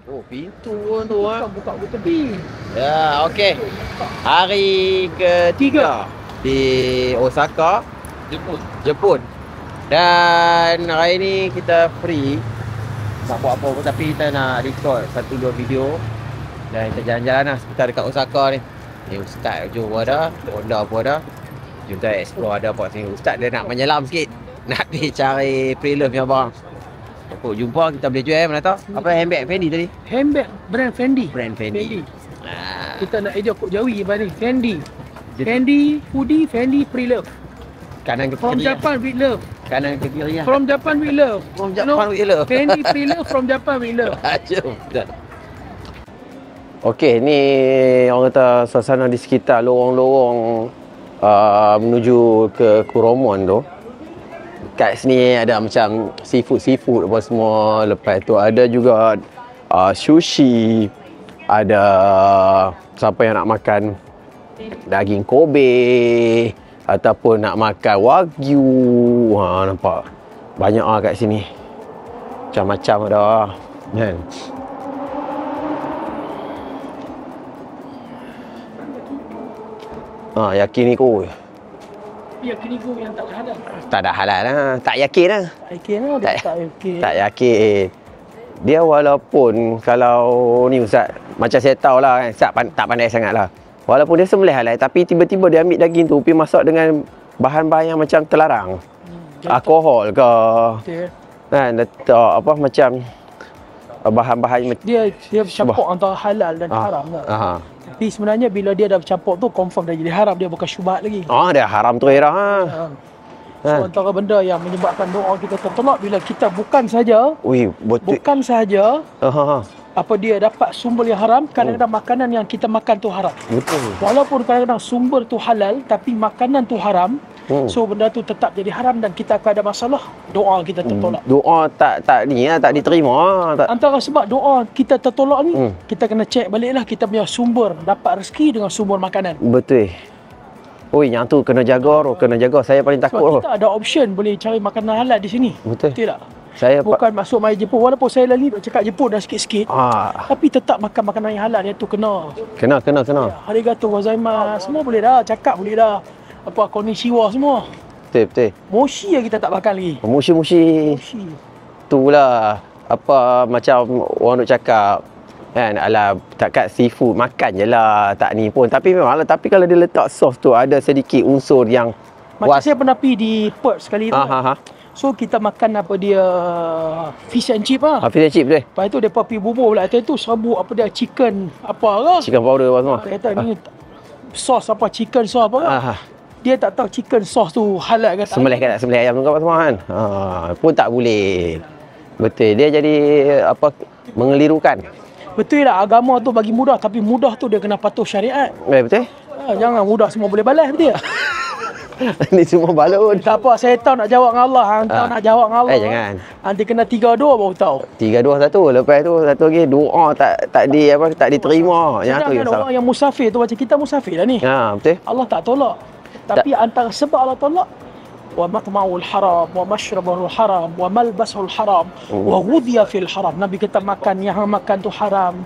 Oh, pintu pun tu ah. Buka tepi. Ya, okey. Hari ketiga di Osaka, Jepun. Dan hari ni kita free. Tak buat apa pun, tapi kita nak record 1-2 video. Dan kita jalan-jalan lah sekitar dekat Osaka ni. Ni Ustaz Joe pun ada, Honda pun ada. Jom kita explore ada apa sini. Ustaz dia nak menyelam sikit. Nak pergi cari pre-love yang barang. Apa jumpa kita boleh jual mana tahu. Apa handbag Fendi tadi? Handbag brand Fendi. Brand Fendi. Kita nak edit kod Jawi ni. Fendi. Fendi hoodie, Fendi pre-love. Kanan ke From kiri. Japan with love. Kanan ke kiri. From Japan with love. From Japan with love. Fendi pre-love from Japan with love. Jom. Okey, ni orang kata suasana di sekitar lorong-lorong menuju ke Kuromon tu. Kat sini ada macam seafood apa semua. Lepas tu ada juga sushi. Ada siapa yang nak makan daging Kobe ataupun nak makan wagyu. Nampak banyak kat sini. Macam-macam ada kan. Yakiniku. Yakiniku yang tak halal. Tak ada halal lah. Tak yakin lah. Yakin lah. Tak yakin. Tak yakin. Dia walaupun kalau ni Ustaz, macam saya tahu lah kan, Ustaz tak pandai sangat lah. Walaupun dia sembelih halal, tapi tiba-tiba dia ambil daging tu pergi masak dengan bahan-bahan yang macam terlarang. Alkohol ke. Betul. Kan, letak apa macam bahan-bahan dia campur antara halal dan haram tak? Tapi sebenarnya bila dia dah campur tu confirm dah jadi haram, dia bukan syubhat lagi. Dia haram tu era. So antara benda yang menyebabkan doa kita tertolak bila kita bukan saja apa dia dapat sumber yang haram, kadang-kadang makanan yang kita makan tu haram. Betul. Walaupun kadang-kadang sumber tu halal tapi makanan tu haram. So benda tu tetap jadi haram dan kita akan ada masalah, doa kita tertolak. Doa tak diterima. Antara sebab doa kita tertolak ni, kita kena cek baliklah kita punya sumber, dapat rezeki dengan sumber makanan. Betul. Oi, yang tu kena jaga, Saya paling takut. Sebab kita ada option boleh cari makanan halal di sini. Betul. Betul tak? Saya bukan masuk mai Jepun, walaupun saya lagi cakap Jepun dah sikit-sikit. Tapi tetap makan makanan yang halal, iaitu kena. Kena. Arigatou gozaimasu, semua boleh dah, cakap boleh dah. Apa konnichiwa semua. Betul. Moshi yang kita tak makan lagi. Moshi. Itulah apa macam orang duk cakap kan, alah takat seafood makan je lah, tak ni pun. Tapi memanglah, tapi kalau dia letak sos tu ada sedikit unsur yang macam saya pernah pergi di Perth sekali tu. So kita makan apa dia fish and chip lah. Fish and chip tu. Lepas tu dia pergi bubur pula. Itu serabut apa dia chicken apa lah. Chicken powder apa semua. Dia kata ni sos apa, chicken sos apa lah. Dia tak tahu chicken sos tu halal ke tak. Sembelih ayam tu apa semua kan. Pun tak boleh. Betul. Dia jadi apa, mengelirukan. Betul lah, agama tu bagi mudah, tapi mudah tu dia kena patuh syariat. Betul. Jangan mudah semua boleh balas, betul tak? Ni semua balon. Tak apa, saya tahu nak jawab dengan Allah. Tahu nak jawab dengan Allah. Jangan. Nanti kena 3-2 baru tahu. 3-2-1. Lepas tu satu lagi doa tak diterima. Yang tu yang salah. Orang yang musafir tu macam kita musafir lah ni. Betul. Allah tak tolak. Tapi antara sebab Allah tolak, wa matma'ul haram wa mashrabul haram wa malbasul haram wa ghudhiya fil haram. Nabi kata makan yang makan tu haram,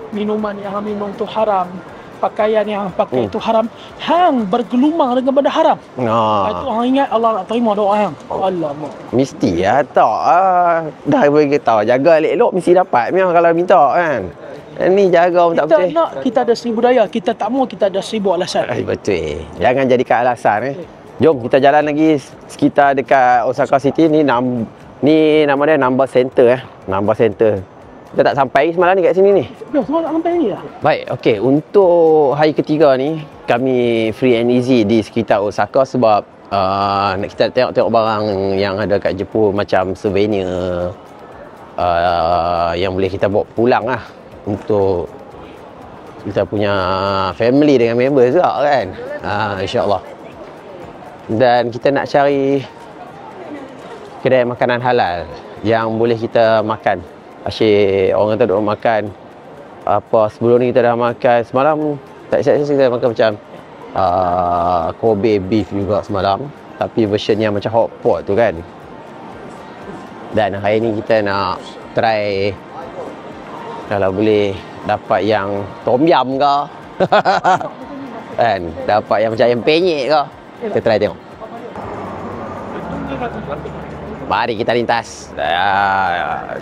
minuman yang minum tu haram, pakaian yang pakai tu haram, hang bergelumang dengan benda haram. Itu hang ingat Allah nak terima doa hang. Alamak. Mesti ya tak. Dah bagi tahu jaga elok-elok mesti dapat memang kalau minta kan. Ni jaga pun tak betul. Kita nak, kita ada 1000 daya, kita tak mau, kita ada 1000 alasan. Betul. Jangan jadikan alasan Jom kita jalan lagi sekitar dekat Osaka City ni. Ni nama dia Number Center Number Center. Kita tak sampai semalam ni kat sini ni. Semua tak sampai ni lah. Baik, okey. Untuk hari ketiga ni kami free and easy di sekitar Osaka sebab nak kita tengok barang yang ada kat Jepun, macam souvenir yang boleh kita bawa pulang lah untuk kita punya family dengan member juga kan. InsyaAllah. Dan kita nak cari kedai makanan halal yang boleh kita makan. Asyik orang kata duk makan apa, sebelum ni kita dah makan semalam, tak silap saya makan macam Kobe beef juga semalam, tapi version yang macam hot pot tu kan. Dan hari ni kita nak try Kalau boleh dapat yang tom yum ke. Kan, dapat yang macam ayam penyet ke. Kita try tengok. Mari kita lintas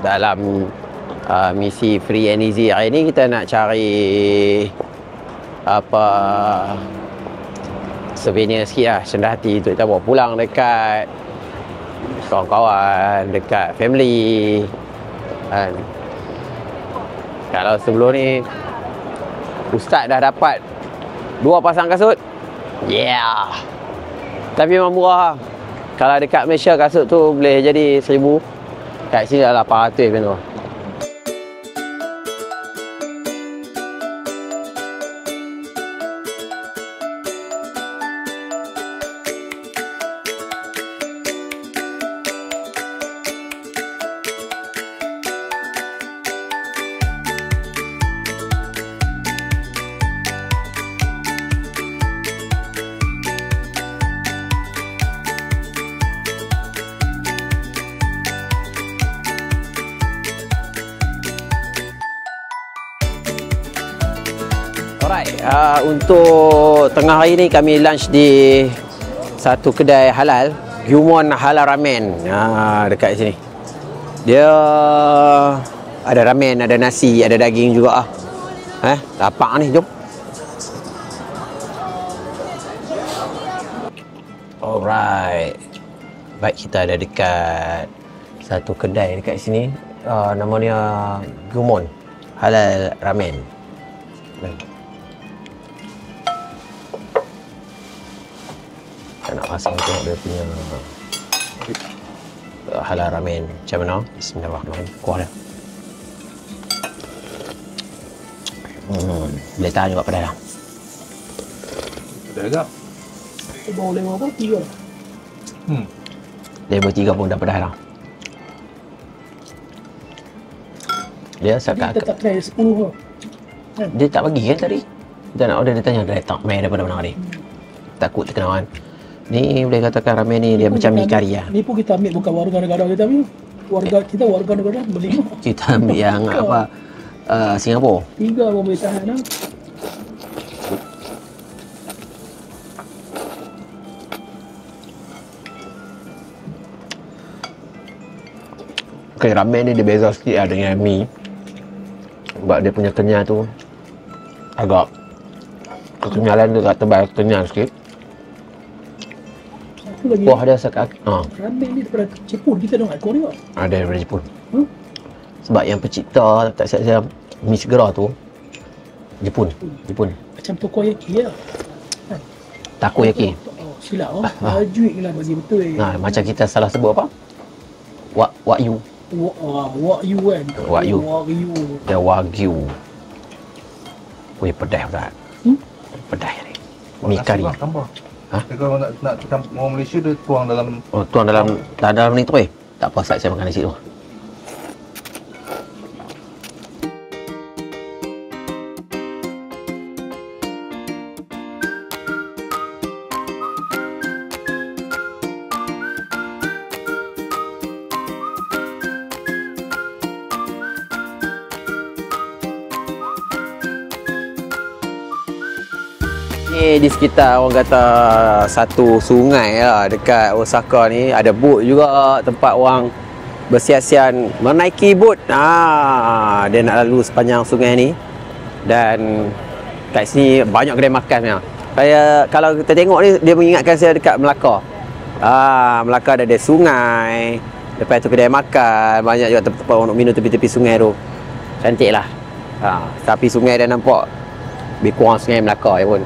dalam misi free and easy hari ni. Kita nak cari apa souvenir sikit lah, sendah hati untuk kita bawa pulang dekat kawan-kawan, dekat family kan. Kalau sebelum ni Ustaz dah dapat 2 pasang kasut, yeah, tapi memang murah. Kalau dekat Malaysia kasut tu boleh jadi 1,000, kat sini dah 800 macam tu. Alright, untuk tengah hari ni kami lunch di satu kedai halal, Gyumon Halal Ramen, dekat sini. Dia ada ramen, ada nasi, ada daging juga. Lapar ni, jom. Alright, baik, kita ada dekat satu kedai dekat sini, namanya Gyumon Halal Ramen. Saya nak pasang tengok dia punya halal ramen macam mana. Bismillahirrahmanirrahim. Kuah dia. Boleh tahan juga pedas dah. Pedas agak. Boleh apa? 3. Level 3 pun dah pedas dah. Dia sekat. Kita tak try 10 ke? Dia tak bagi kan tadi? Kita nak order, dia tanya dia tak main daripada mana tadi. Takut terkenal kan. Ni boleh katakan ramen ni dia macam mi kari lah. Ni pun kita ambil bukan warga negara kita ambil. Warga negara beli. Kita ambil yang apa, Singapura. 3 pun boleh tahan lah. Okay, ramen ni dia beza sikit lah dengan mi. Sebab dia punya kenyal tu agak, kekenyalan dia agak tebal, kenyal sikit. Kuah dia sekat. Ramen ni daripada Jepun, kita dengar Korea. Ada daripada Jepun. Sebab yang pencipta tak silap mi segera tu Jepun. Macam takoyaki ya. Takoyaki. Silap Juik lah bagi betul. Macam kita salah sebut apa? Wagyu. Wagyu kan. Wagyu. Dia wagyu. Weh, pedas tak? Pedas ni. Mi kari. Kalau nak orang Malaysia dia tuang dalam. Tuang dalam ni tu tak apa, saya makan nasi tu. Ni di sekitar orang kata satu sungai lah dekat Osaka ni, ada bot juga tempat orang bersiasian menaiki bot. Dia nak lalu sepanjang sungai ni, dan kat sini banyak kedai makan ni. Kalau kita tengok ni, dia mengingatkan saya dekat Melaka. Melaka ada sungai, lepas tu kedai makan, banyak juga tempat orang nak minum tepi-tepi sungai tu. Cantik lah. Tapi sungai dah nampak lebih kurang sungai Melaka je pun.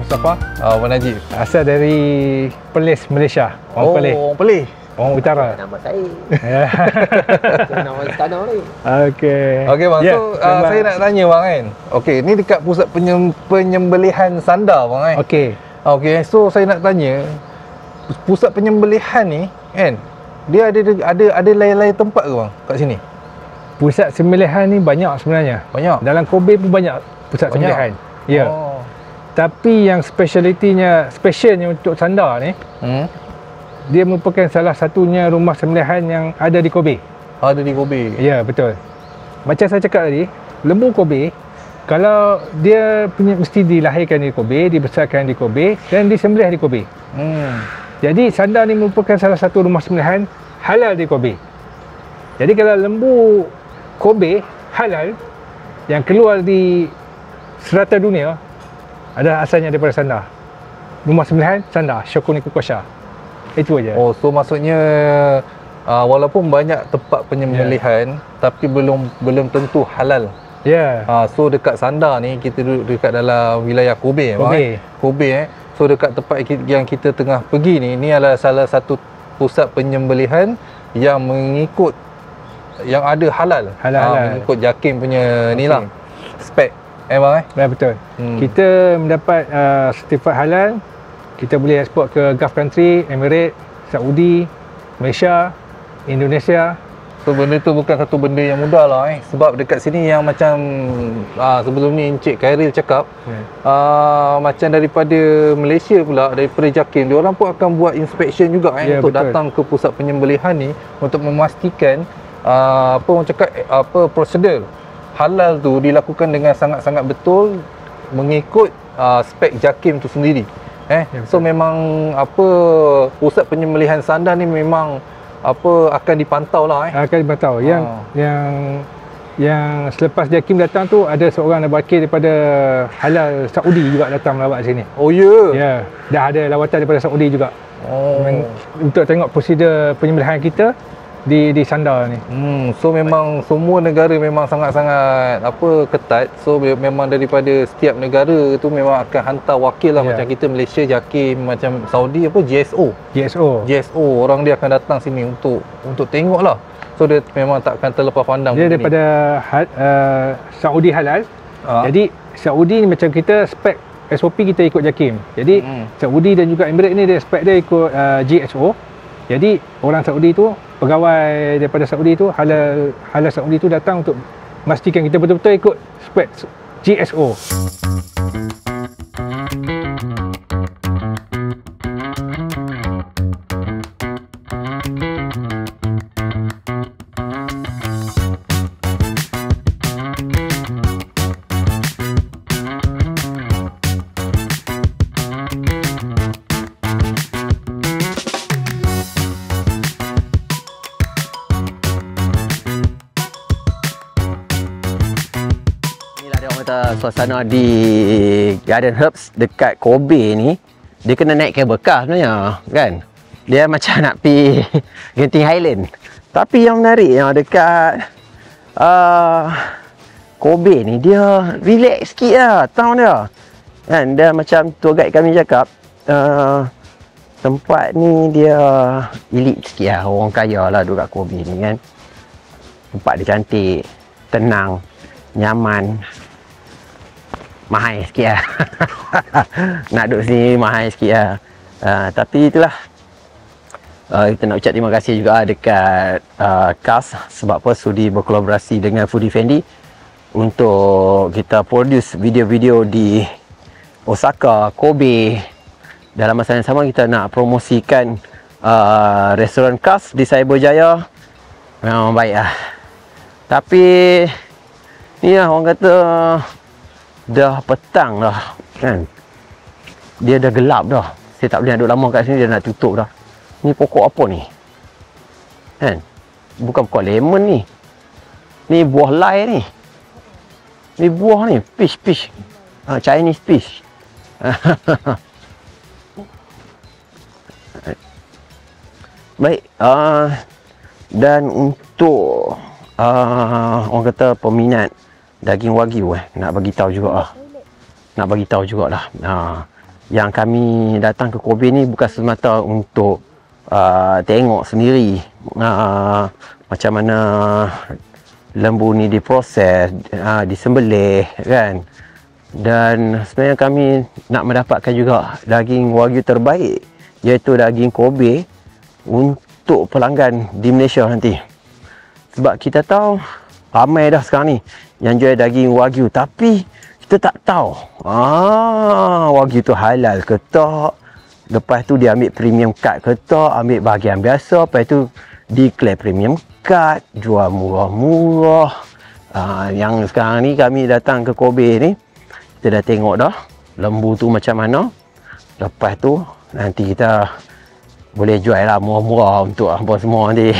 Mustafa. Abang Najib. Asal dari Perlis, Malaysia. Orang Perlis. Orang Perlis. Orang utara. Nama saya. Ya. Nama istana ni. Okey. Okey bang, Ya, so memang. saya nak tanya bang kan. Okey, ni dekat pusat penyembelihan sandar bang kan. Okey. Okey, so saya nak tanya pusat penyembelihan ni kan, dia ada lain-lain tempat ke bang kat sini? Pusat sembelihan ni banyak sebenarnya. Banyak. Dalam Kobe pun banyak pusat Banyak? sembelihan. Ya. Oh. Tapi yang spesialnya untuk sandar ni, dia merupakan salah satunya rumah sembelihan yang ada di Kobe. Ada di Kobe. Ya, betul. Macam saya cakap tadi, lembu Kobe, kalau dia punya mesti dilahirkan di Kobe, dibesarkan di Kobe dan disembelih di Kobe. Jadi sandar ni merupakan salah satu rumah sembelihan halal di Kobe. Jadi kalau lembu Kobe halal yang keluar di serata dunia adalah asalnya daripada sandar. Rumah sembelihan sandar, Shokuniku Kosha. Itu aja. Oh, so maksudnya walaupun banyak tempat penyembelihan tapi belum tentu halal. Ya. So dekat sandar ni kita duduk dekat dalam wilayah Kobe. Kobe. So dekat tempat yang kita tengah pergi ni adalah salah satu pusat penyembelihan yang mengikut yang ada halal. Mengikut JAKIM punya ni lah spek. Bang Ya, betul. Kita mendapat sertifikat halal. Kita boleh ekspor ke Gulf country, Emirates, Saudi, Malaysia, Indonesia. So benda tu bukan satu benda yang mudah lah sebab dekat sini yang macam sebelum ni Encik Khairil cakap macam daripada Malaysia pula, daripada JAKIM, diorang pun akan buat inspection juga untuk betul. Datang ke pusat penyembelihan ni untuk memastikan prosedur halal tu dilakukan dengan sangat-sangat betul mengikut spek JAKIM tu sendiri. So memang pusat penyembelihan sandar ni memang akan dipantau lah akan dipantau. Yang selepas JAKIM datang tu ada seorang wakil daripada halal Saudi juga datang melawat sini. Oh ya. Ya, dah ada lawatan daripada Saudi juga. Untuk tengok prosedur penyembelihan kita di sandar ni. So memang semua negara memang sangat-sangat ketat. So memang daripada setiap negara tu memang akan hantar wakil lah. Macam kita Malaysia JAKIM, macam Saudi GSO orang dia akan datang sini untuk tengok lah. So dia memang tak akan terlepas pandang. Dia daripada Saudi halal. Jadi Saudi ni macam kita spek SOP kita ikut JAKIM. Jadi Saudi dan juga Emirates ni dia spek dia ikut GSO. Jadi orang Saudi tu, pegawai daripada Saudi tu, halal Saudi tu datang untuk memastikan kita betul-betul ikut spek GSO. Suasana di Garden Herbs dekat Kobe ni, dia kena naik kabel car sebenarnya kan. Dia macam nak pergi Genting Highland. Tapi yang menarik yang dekat Kobe ni, dia relax sikit lah town dia kan. Dia macam tour guide kami cakap, tempat ni dia elite sikit lah. Orang kaya lah duduk kat Kobe ni kan. Tempat dia cantik, tenang, nyaman. Mahal sikit lah. Nak duduk sini mahal sikit lah. Tapi itulah, kita nak ucap terima kasih juga dekat KAS sebab apa sudi berkolaborasi dengan Foodie Fendi untuk kita produce video-video di Osaka, Kobe. Dalam masa yang sama kita nak promosikan restoran KAS di Cyberjaya. Memang baik lah. Tapi ni lah orang kata dah petang dah kan. Dia dah gelap dah. Saya tak boleh duduk lama kat sini, dia nak tutup dah. Ni pokok apa ni? Kan? Bukan pokok lemon ni. Ni buah lai ni. Ni buah ni, peach. Chinese peach. Baik, dan untuk orang kata peminat daging wagyu nak bagi tahu juga lah. yang kami datang ke Kobe ni bukan semata untuk tengok sendiri macam mana lembu ni diproses, disembelih kan. Dan sebenarnya kami nak mendapatkan juga daging Wagyu terbaik, iaitu daging Kobe untuk pelanggan di Malaysia nanti. Sebab kita tahu ramai dah sekarang ni yang jual daging Wagyu, tapi kita tak tahu Wagyu tu halal ke tak. Lepas tu dia ambil premium cut ke tak, ambil bahagian biasa, lepas tu declare premium cut, jual murah-murah. Yang sekarang ni kami datang ke Kobe ni, kita dah tengok dah lembu tu macam mana. Lepas tu nanti kita boleh jual lah murah-murah untuk apa semua nanti.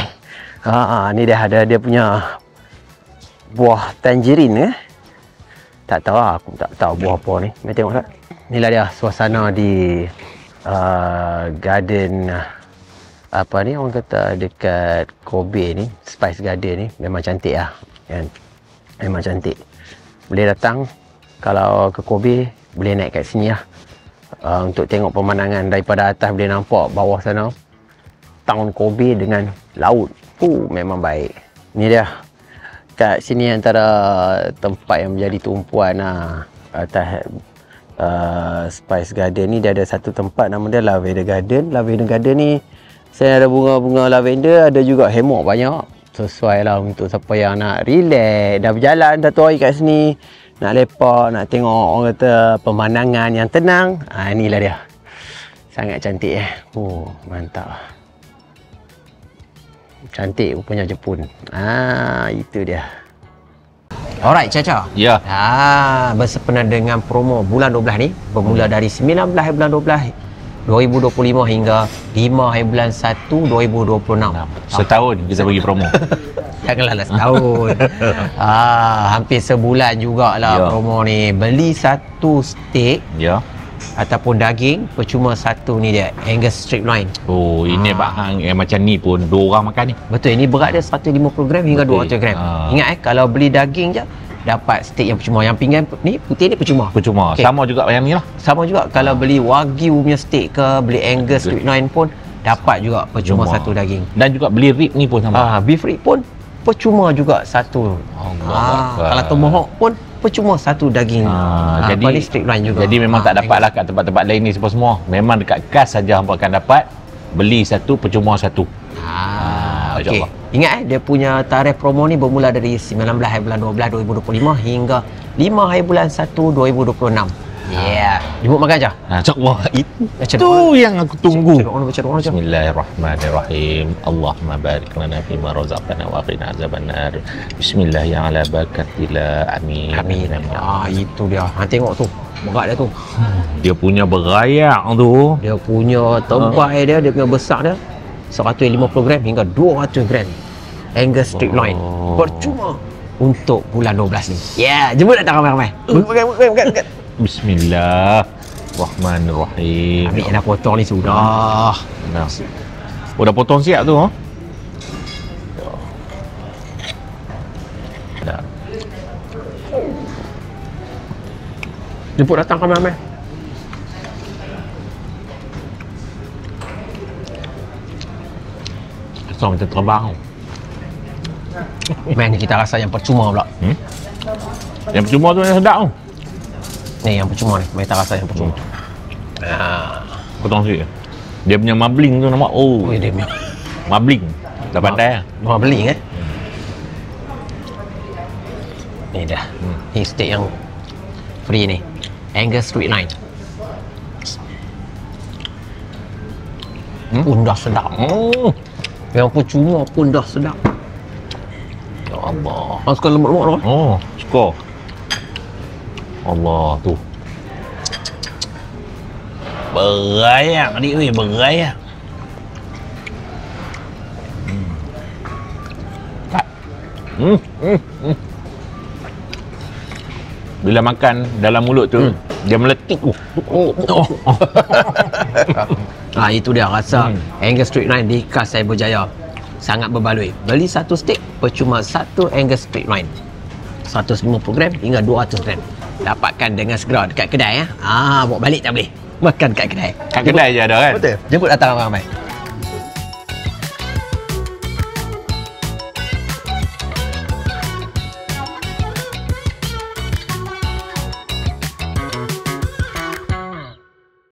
Ni dia ada dia punya buah tangerine tak tahu lah, aku tak tahu buah apa ni. Mari tengok tak. Inilah dia suasana di garden apa ni orang kata dekat Kobe ni, Spice Garden ni. Memang cantik lah kan? Memang cantik. Boleh datang kalau ke Kobe, boleh naik kat sini lah untuk tengok pemandangan daripada atas. Boleh nampak bawah sana town Kobe dengan laut. Memang baik. Ni dia kat sini antara tempat yang menjadi tumpuan atas Spice Garden ni. Dia ada satu tempat nama dia Lavender Garden. Lavender Garden ni saya ada bunga-bunga lavender, ada juga hammock banyak. Sesuai lah untuk siapa yang nak relax, dah berjalan satu hari kat sini, nak lepak, nak tengok orang kata pemandangan yang tenang. Inilah dia. Sangat cantik mantap. Cantik rupanya Jepun. Itu dia. Alright, Caca. Ya. Bersempena dengan promo bulan 12 ni, bermula dari 19 hari bulan 12 2025 hingga 5 hari bulan 1 2026. Setahun kita bagi promo. Janganlah setahun. Hampir sebulan jugalah promo ni. Beli satu steak ataupun daging percuma satu ni dia, Angus Strip Loin. Ini bahang macam ni pun 2 orang makan ni. Betul, ini berat dia 150 gram hingga 200 gram. Ingat kalau beli daging je dapat steak yang percuma. Yang pinggan ni putih ni percuma. Okay. Sama juga yang ni lah. Sama juga kalau beli Wagyu punya steak ke, beli Angus Strip Loin pun dapat juga percuma satu daging. Dan juga beli rib ni pun sama. Beef rib pun percuma juga satu. Kalau tomahawk pun percuma satu daging. Jadi ni strip line juga. Jadi memang tak dapat lah kat tempat-tempat lain ni semua. Memang dekat kas saja hangpa akan dapat. Beli satu percuma satu. Okey. Ingat dia punya tarikh promo ni bermula dari 19 hari bulan 12 2025 hingga 5 hari bulan 1 2026. Jemput makan je. Wah, itu yang aku tunggu. Bismillahirrahmanirrahim. Allahumma barik lana fima razaqtana wa qina azabannar. Bismillah ya ala barakatillah. Amin. Itu dia. Tengok tu. Berat dia tu. Dia punya berayak tu. Dia punya tempai dia punya besar dia 150 gram hingga 200 gram. Angus Strip Loin. Percuma untuk bulan 12 ni. Jemput datang ramai-ramai. Makan. Bismillahirrahmanirrahim. Ambil yang dah potong ni sudah. Dah potong siap tu. Dah. Jemput datang ramai-ramai. Asal macam terbang. Man, kita rasa yang percuma pula. Yang percuma tu yang sedap tu. Ni yang percuma ni, kita rasa yang percuma. Potong sikit. Dia punya marbling tu nampak. Dia punya marbling. Dah pandai lah. Marbling Ni dah. Ni steak yang free ni. Angus Strip Loin. Pun dah sedap. Yang percuma pun dah sedap. Ya Allah. Suka lemak-lemak tu. Suka. Allah tu. Berayak ni weh, berayak. Bila makan dalam mulut tu, dia meletik. Itu dia rasa Angus Strip Loin di Khas Cyberjaya. Sangat berbaloi. Beli satu steak percuma satu Angus Strip Loin. 150 gram hingga 200 gram. Dapatkan dengan segera dekat kedai. Bawa balik tak boleh. makan kat kedai. Kat kedai je ada kan? Betul. Jemput datang ramai-ramai.